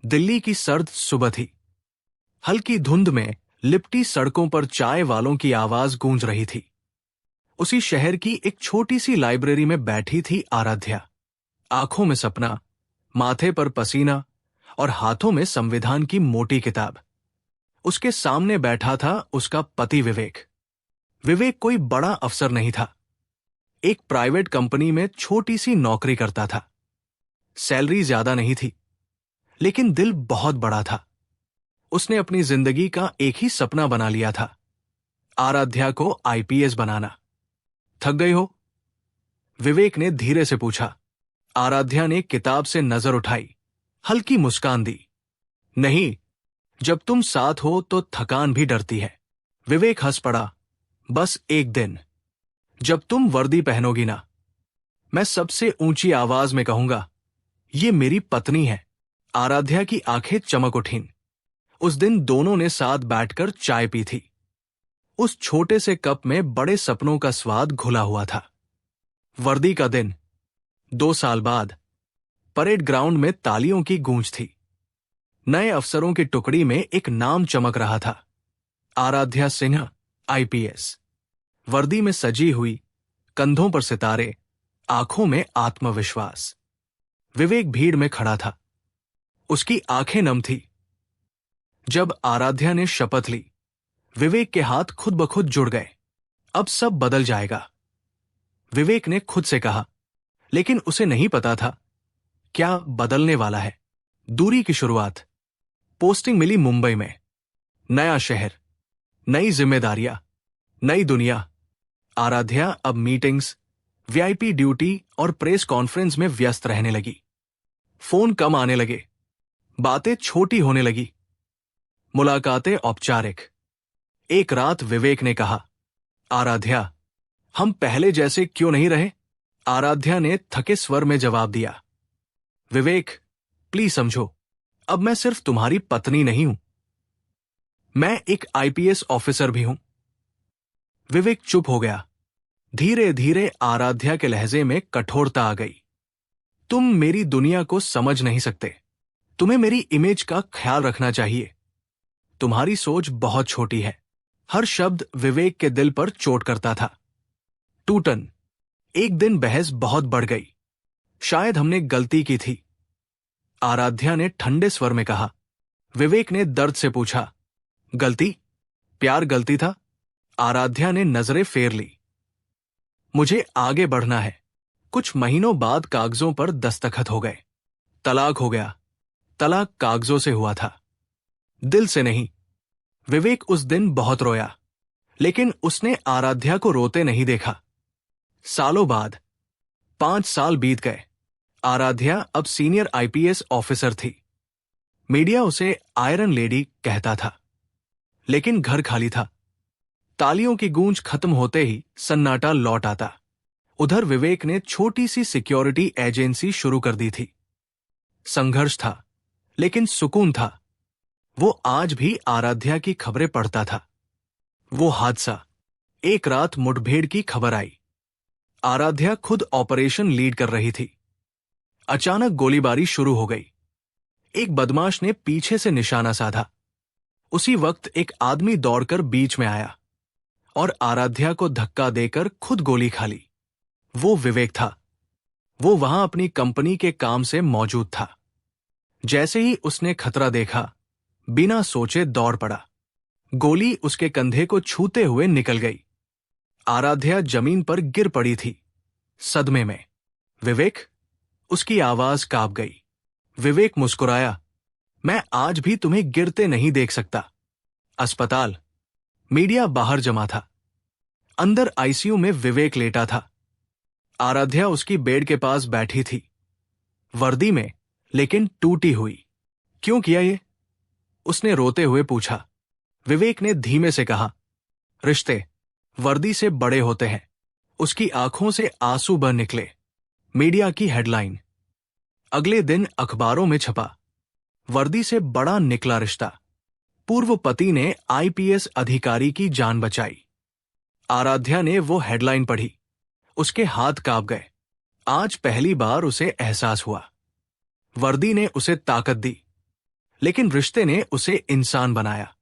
दिल्ली की सर्द सुबह थी। हल्की धुंध में लिपटी सड़कों पर चाय वालों की आवाज गूंज रही थी। उसी शहर की एक छोटी सी लाइब्रेरी में बैठी थी आराध्या। आंखों में सपना, माथे पर पसीना और हाथों में संविधान की मोटी किताब। उसके सामने बैठा था उसका पति विवेक। विवेक कोई बड़ा अफसर नहीं था। एक प्राइवेट कंपनी में छोटी सी नौकरी करता था। सैलरी ज्यादा नहीं थी, लेकिन दिल बहुत बड़ा था। उसने अपनी जिंदगी का एक ही सपना बना लिया था, आराध्या को आईपीएस बनाना। थक गई हो? विवेक ने धीरे से पूछा। आराध्या ने किताब से नजर उठाई, हल्की मुस्कान दी। नहीं, जब तुम साथ हो तो थकान भी डरती है। विवेक हंस पड़ा। बस एक दिन, जब तुम वर्दी पहनोगी ना, मैं सबसे ऊंची आवाज में कहूंगा, ये मेरी पत्नी है। आराध्या की आंखें चमक उठीं। उस दिन दोनों ने साथ बैठकर चाय पी थी। उस छोटे से कप में बड़े सपनों का स्वाद घुला हुआ था। वर्दी का दिन। 2 साल बाद परेड ग्राउंड में तालियों की गूंज थी। नए अफसरों की टुकड़ी में एक नाम चमक रहा था, आराध्या सिन्हा, आईपीएस। वर्दी में सजी हुई, कंधों पर सितारे, आंखों में आत्मविश्वास। विवेक भीड़ में खड़ा था। उसकी आंखें नम थी। जब आराध्या ने शपथ ली, विवेक के हाथ खुद ब खुद जुड़ गए। अब सब बदल जाएगा, विवेक ने खुद से कहा। लेकिन उसे नहीं पता था क्या बदलने वाला है। दूरी की शुरुआत। पोस्टिंग मिली मुंबई में। नया शहर, नई जिम्मेदारियां, नई दुनिया। आराध्या अब मीटिंग्स, वीआईपी ड्यूटी और प्रेस कॉन्फ्रेंस में व्यस्त रहने लगी। फोन कम आने लगे, बातें छोटी होने लगी, मुलाकातें औपचारिक। एक रात विवेक ने कहा, आराध्या, हम पहले जैसे क्यों नहीं रहे? आराध्या ने थके स्वर में जवाब दिया, विवेक, प्लीज समझो, अब मैं सिर्फ तुम्हारी पत्नी नहीं हूं, मैं एक आईपीएस ऑफिसर भी हूं। विवेक चुप हो गया। धीरे धीरे आराध्या के लहजे में कठोरता आ गई। तुम मेरी दुनिया को समझ नहीं सकते। तुम्हें मेरी इमेज का ख्याल रखना चाहिए। तुम्हारी सोच बहुत छोटी है। हर शब्द विवेक के दिल पर चोट करता था। टूटन। एक दिन बहस बहुत बढ़ गई। शायद हमने गलती की थी, आराध्या ने ठंडे स्वर में कहा। विवेक ने दर्द से पूछा, गलती? प्यार गलती था? आराध्या ने नजरें फेर ली। मुझे आगे बढ़ना है। कुछ महीनों बाद कागजों पर दस्तखत हो गए। तलाक हो गया। तलाक कागजों से हुआ था, दिल से नहीं। विवेक उस दिन बहुत रोया, लेकिन उसने आराध्या को रोते नहीं देखा। सालों बाद, 5 साल बीत गए। आराध्या अब सीनियर आईपीएस ऑफिसर थी। मीडिया उसे आयरन लेडी कहता था, लेकिन घर खाली था। तालियों की गूंज खत्म होते ही सन्नाटा लौट आता। उधर विवेक ने छोटी सी सिक्योरिटी एजेंसी शुरू कर दी थी। संघर्ष था, लेकिन सुकून था। वो आज भी आराध्या की खबरें पढ़ता था। वो हादसा। एक रात मुठभेड़ की खबर आई। आराध्या खुद ऑपरेशन लीड कर रही थी। अचानक गोलीबारी शुरू हो गई। एक बदमाश ने पीछे से निशाना साधा। उसी वक्त एक आदमी दौड़कर बीच में आया और आराध्या को धक्का देकर खुद गोली खा ली। वो विवेक था। वो वहां अपनी कंपनी के काम से मौजूद था। जैसे ही उसने खतरा देखा, बिना सोचे दौड़ पड़ा। गोली उसके कंधे को छूते हुए निकल गई। आराध्या जमीन पर गिर पड़ी थी, सदमे में। विवेक? उसकी आवाज कांप गई। विवेक मुस्कुराया, मैं आज भी तुम्हें गिरते नहीं देख सकता। अस्पताल। मीडिया बाहर जमा था। अंदर आईसीयू में विवेक लेटा था। आराध्या उसकी बेड के पास बैठी थी, वर्दी में, लेकिन टूटी हुई। क्यों किया ये? उसने रोते हुए पूछा। विवेक ने धीमे से कहा, रिश्ते वर्दी से बड़े होते हैं। उसकी आंखों से आंसू बह निकले। मीडिया की हेडलाइन। अगले दिन अखबारों में छपा, वर्दी से बड़ा निकला रिश्ता। पूर्व पति ने आईपीएस अधिकारी की जान बचाई। आराध्या ने वो हेडलाइन पढ़ी। उसके हाथ कांप गए। आज पहली बार उसे एहसास हुआ। वर्दी ने उसे ताकत दी। लेकिन रिश्ते ने उसे इंसान बनाया।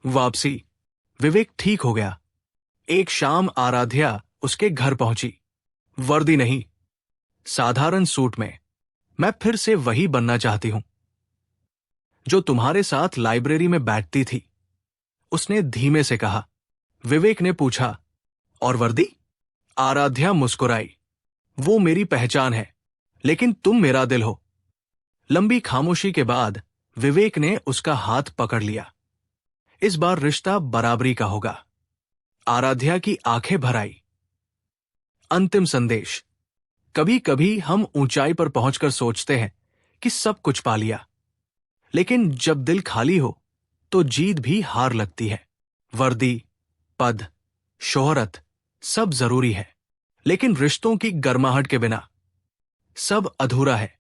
वापसी। विवेक ठीक हो गया। एक शाम आराध्या उसके घर पहुंची। वर्दी नहीं, साधारण सूट में। मैं फिर से वही बनना चाहती हूं जो तुम्हारे साथ लाइब्रेरी में बैठती थी, उसने धीमे से कहा। विवेक ने पूछा, और वर्दी? आराध्या मुस्कुराई। वो मेरी पहचान है, लेकिन तुम मेरा दिल हो। लंबी खामोशी के बाद विवेक ने उसका हाथ पकड़ लिया। इस बार रिश्ता बराबरी का होगा। आराध्या की आंखें भर आई। अंतिम संदेश। कभी कभी हम ऊंचाई पर पहुंचकर सोचते हैं कि सब कुछ पा लिया, लेकिन जब दिल खाली हो तो जीत भी हार लगती है। वर्दी, पद, शोहरत सब जरूरी है, लेकिन रिश्तों की गर्माहट के बिना सब अधूरा है।